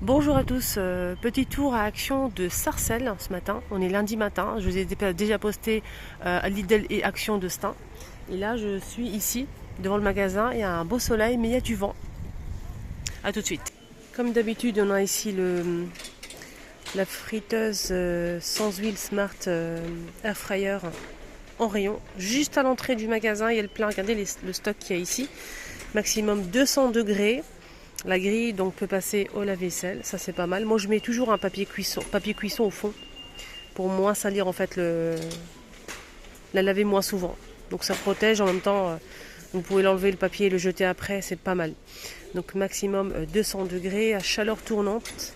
Bonjour à tous, petit tour à Action de Sarcelles ce matin. On est lundi matin, je vous ai déjà posté à Lidl et Action de Stein. Et là je suis ici devant le magasin, il y a un beau soleil mais il y a du vent. A tout de suite. Comme d'habitude on a ici la friteuse sans huile Smart Air Fryer en rayon. Juste à l'entrée du magasin il y a le plein, regardez le stock qu'il y a ici. Maximum 200 degrés. La grille donc peut passer au lave-vaisselle, ça c'est pas mal. Moi je mets toujours un papier cuisson au fond pour moins salir en fait la laver moins souvent. Donc ça protège en même temps, vous pouvez l'enlever le papier et le jeter après, c'est pas mal. Donc maximum 200 degrés à chaleur tournante,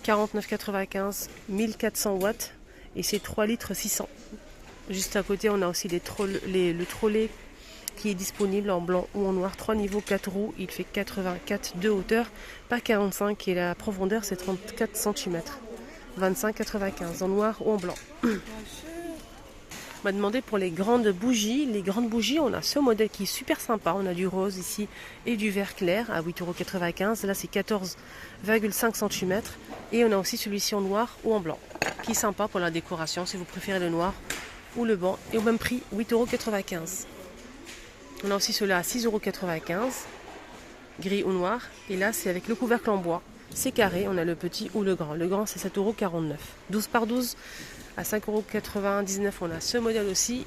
49,95, 1400 watts et c'est 3 litres 600. Juste à côté on a aussi le trolley qui est disponible en blanc ou en noir, 3 niveaux, 4 roues, il fait 84 de hauteur, pas 45 et la profondeur c'est 34 cm, 25,95 en noir ou en blanc. On m'a demandé pour les grandes bougies, on a ce modèle qui est super sympa, on a du rose ici et du vert clair à 8,95 €, là c'est 14,5 cm et on a aussi celui-ci en noir ou en blanc, qui est sympa pour la décoration si vous préférez le noir ou le blanc et au même prix 8,95 €. On a aussi cela à 6,95 €, gris ou noir. Et là, c'est avec le couvercle en bois. C'est carré, on a le petit ou le grand. Le grand, c'est 7,49 €. 12 par 12 à 5,99 €. On a ce modèle aussi.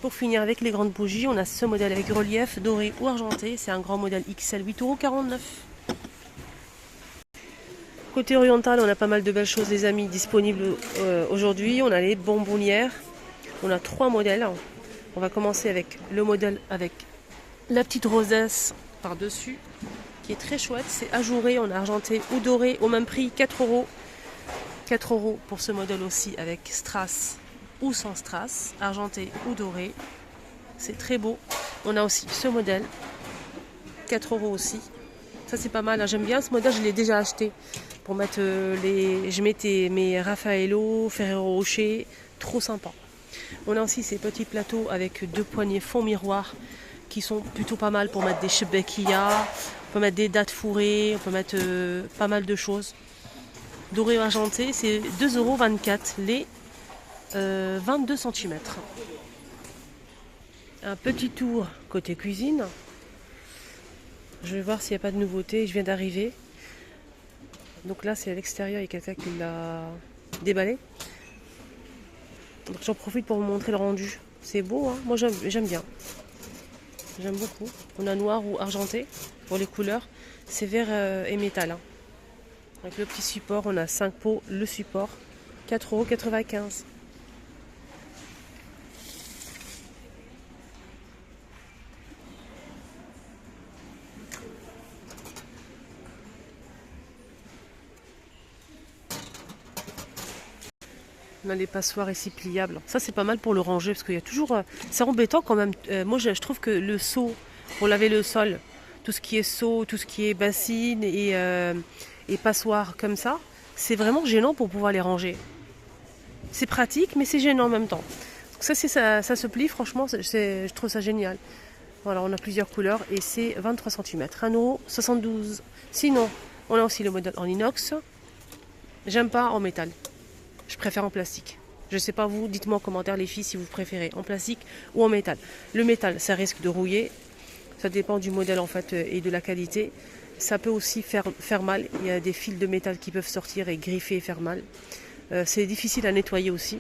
Pour finir avec les grandes bougies, on a ce modèle avec relief, doré ou argenté. C'est un grand modèle XL, 8,49 €. Côté oriental, on a pas mal de belles choses, les amis, disponibles aujourd'hui. On a les bonbonnières. On a 3 modèles. On va commencer avec le modèle avec la petite rosesse par-dessus, qui est très chouette. C'est ajouré, on a argenté ou doré au même prix, 4 €. 4 € pour ce modèle aussi avec strass ou sans strass, argenté ou doré. C'est très beau. On a aussi ce modèle, 4 € aussi. Ça c'est pas mal, hein. J'aime bien ce modèle, je l'ai déjà acheté. Pour mettre je mettais mes Raffaello, Ferrero Rocher, trop sympa. On a aussi ces petits plateaux avec 2 poignées fond miroir qui sont plutôt pas mal pour mettre des shebekia, on peut mettre des dattes fourrées, on peut mettre pas mal de choses. Doré argenté, c'est 2,24 € les 22 cm. Un petit tour côté cuisine. Je vais voir s'il n'y a pas de nouveauté, je viens d'arriver. Donc là c'est à l'extérieur, il y a quelqu'un qui l'a déballé. Donc j'en profite pour vous montrer le rendu. C'est beau, hein. Moi j'aime bien. J'aime beaucoup. On a noir ou argenté pour les couleurs. C'est vert et métal, hein. Avec le petit support, on a 5 pots, le support, 4,95 €. On a les passoires ici pliables. Ça c'est pas mal pour le ranger parce qu'il y a toujours... c'est embêtant quand même. Moi je trouve que le seau pour laver le sol, tout ce qui est seau, tout ce qui est bassine et passoire comme ça, c'est vraiment gênant pour pouvoir les ranger. C'est pratique mais c'est gênant en même temps. Donc ça se plie, franchement je trouve ça génial. Voilà, on a plusieurs couleurs et c'est 23 cm, 1,72 €. Sinon, on a aussi le modèle en inox. J'aime pas en métal. Je préfère en plastique. Je sais pas vous, dites-moi en commentaire les filles si vous préférez en plastique ou en métal. Le métal, ça risque de rouiller. Ça dépend du modèle en fait et de la qualité. Ça peut aussi faire mal. Il y a des fils de métal qui peuvent sortir et griffer et faire mal. C'est difficile à nettoyer aussi.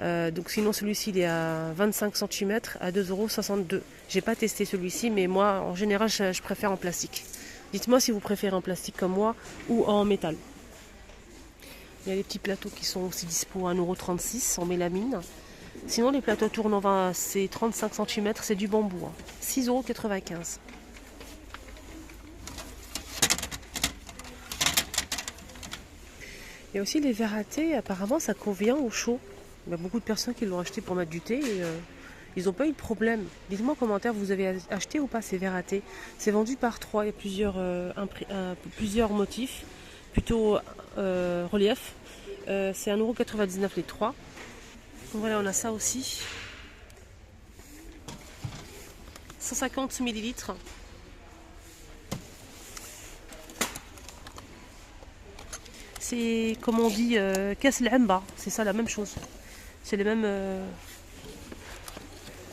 Donc sinon celui-ci il est à 25 cm à 2,62 €. J'ai pas testé celui-ci mais moi en général je préfère en plastique. Dites-moi si vous préférez en plastique comme moi ou en métal. Il y a les petits plateaux qui sont aussi dispo à 1,36 € en mélamine. Sinon les plateaux tournant c'est 35 cm, c'est du bambou, hein. 6,95 €. Il y a aussi les verres à thé, apparemment ça convient au chaud. Il y a beaucoup de personnes qui l'ont acheté pour mettre du thé et ils n'ont pas eu de problème. Dites-moi en commentaire, vous avez acheté ou pas ces verres à thé. C'est vendu par 3, il y a plusieurs motifs, plutôt relief. C'est 1,99 € les 3. Donc voilà, on a ça aussi. 150 ml. c'est comme on dit casse l'amba, c'est ça la même chose. C'est les mêmes.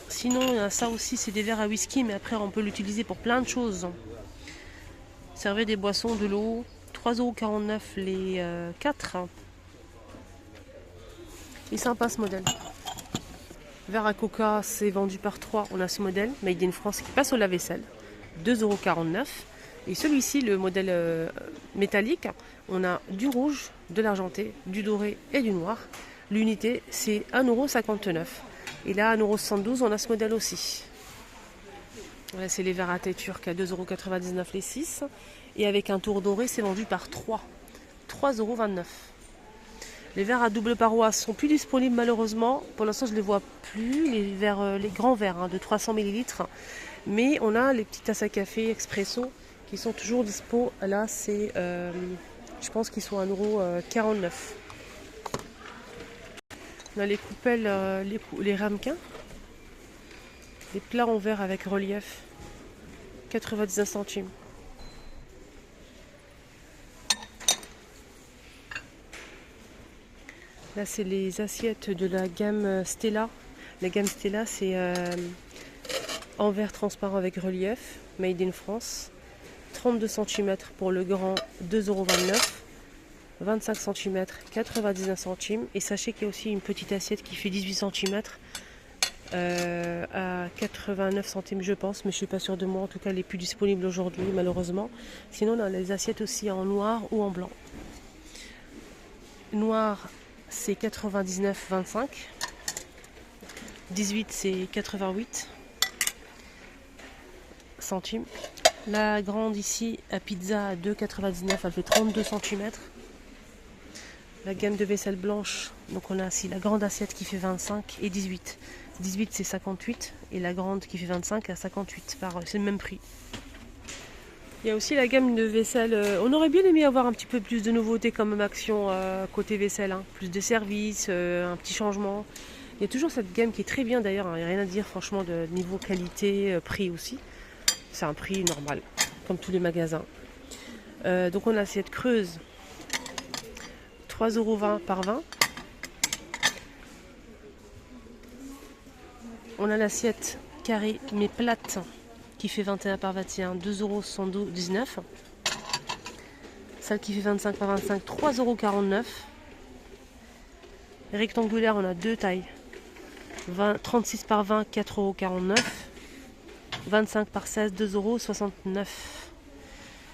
Sinon, il y a ça aussi, c'est des verres à whisky, mais après on peut l'utiliser pour plein de choses. Servez des boissons, de l'eau, 3,49 € les 4. Il est sympa ce modèle. Verre à coca, c'est vendu par 3. On a ce modèle, Made in France, qui passe au lave-vaisselle, 2,49 €. Et celui-ci, le modèle métallique, on a du rouge, de l'argenté, du doré et du noir. L'unité, c'est 1,59 €. Et là, 1,72 €, on a ce modèle aussi. Voilà, c'est les verres à thé turcs à 2,99 € les 6. Et avec un tour doré, c'est vendu par 3. 3,29 €. Les verres à double paroi sont plus disponibles malheureusement. Pour l'instant, je ne les vois plus. Les grands verres de 300 ml. Mais on a les petites tasses à café expresso qui sont toujours dispo. Là, c'est, je pense qu'ils sont à 1,49 €. On a les coupelles, les ramequins. Les plats en verre avec relief. 99 centimes. Là, c'est les assiettes de la gamme Stella. La gamme Stella, c'est en verre transparent avec relief, Made in France. 32 cm pour le grand, 2,29 €. 25 cm, 99 centimes. Et sachez qu'il y a aussi une petite assiette qui fait 18 cm à 89 centimes, je pense, mais je ne suis pas sûre de moi. En tout cas, elle n'est plus disponible aujourd'hui, malheureusement. Sinon, on a les assiettes aussi en noir ou en blanc. Noir, c'est 99,25. 18, c'est 88 centimes. La grande ici, à pizza à 2,99, elle fait 32 cm. La gamme de vaisselle blanche, donc on a ici la grande assiette qui fait 25 et 18. 18 c'est 58 et la grande qui fait 25 à 58. C'est le même prix. Il y a aussi la gamme de vaisselle. On aurait bien aimé avoir un petit peu plus de nouveautés comme même action côté vaisselle. Hein. Plus de services, un petit changement. Il y a toujours cette gamme qui est très bien d'ailleurs. Il n'y a rien à dire franchement de niveau qualité, prix aussi. C'est un prix normal, comme tous les magasins. Donc on a l'assiette creuse. 3,20 € par 20. On a l'assiette carrée mais plate qui fait 21 par 21, 2,79 €. Celle qui fait 25 par 25, 3,49 €. Rectangulaire, on a deux tailles. 36 par 20, 4,49 €. 25 par 16, 2,69 €.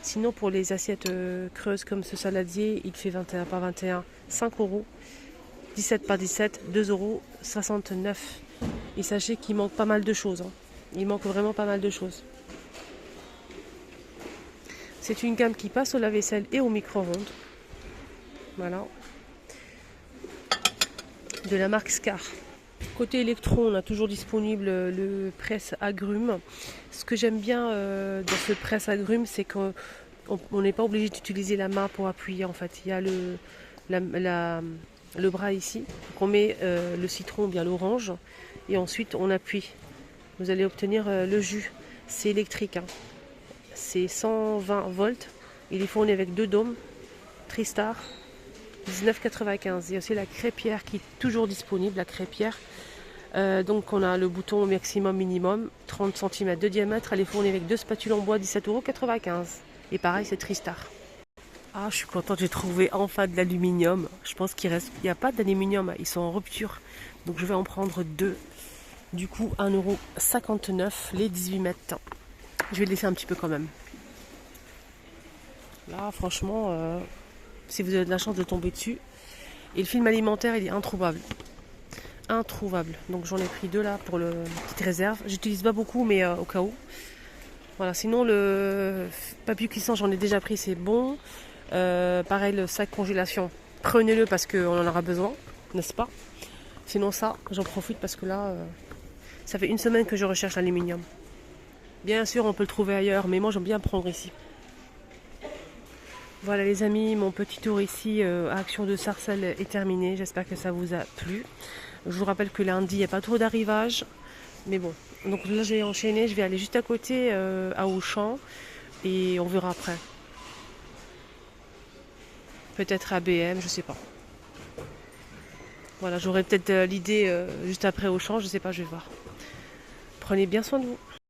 Sinon, pour les assiettes creuses comme ce saladier, il fait 21 par 21, 5 €. 17 par 17, 2,69 €. Et sachez qu'il manque pas mal de choses. Hein. Il manque vraiment pas mal de choses. C'est une gamme qui passe au lave-vaisselle et au micro-ondes. Voilà. De la marque Scar. Côté électro, on a toujours disponible le presse-agrumes. Ce que j'aime bien dans ce presse-agrumes, c'est qu'on n'est pas obligé d'utiliser la main pour appuyer. En fait, il y a le bras ici. Donc on met le citron ou bien l'orange et ensuite on appuie. Vous allez obtenir le jus. C'est électrique. Hein. C'est 120 volts. Il est fourni avec 2 dômes. Tristar. 19,95. Il y a aussi la crêpière qui est toujours disponible. La crêpière. Donc on a le bouton maximum minimum. 30 cm de diamètre. Elle est fournie avec 2 spatules en bois. 17,95 €. Et pareil, c'est Tristar. Ah, je suis contente, j'ai trouvé enfin de l'aluminium. Je pense qu'il n'y a pas d'aluminium, ils sont en rupture. Donc je vais en prendre 2. Du coup, 1,59 € les 18 mètres. Je vais le laisser un petit peu quand même. Là, franchement, si vous avez de la chance de tomber dessus. Et le film alimentaire, il est introuvable. Introuvable. Donc j'en ai pris 2 là pour la petite réserve. J'utilise pas beaucoup, mais au cas où. Voilà, sinon le papier cuisson, j'en ai déjà pris, c'est bon. Pareil, le sac congélation, prenez-le parce qu'on en aura besoin, n'est-ce pas? Sinon ça, j'en profite parce que là, ça fait 1 semaine que je recherche l'aluminium. Bien sûr, on peut le trouver ailleurs, mais moi j'aime bien prendre ici. Voilà les amis, mon petit tour ici à Action de Sarcelles est terminé. J'espère que ça vous a plu. Je vous rappelle que lundi, il n'y a pas trop d'arrivage. Mais bon, donc là j'ai enchaîné, je vais aller juste à côté à Auchan et on verra après. Peut-être ABM, je sais pas. Voilà, j'aurai peut-être l'idée juste après Auchan, je sais pas, je vais voir. Prenez bien soin de vous.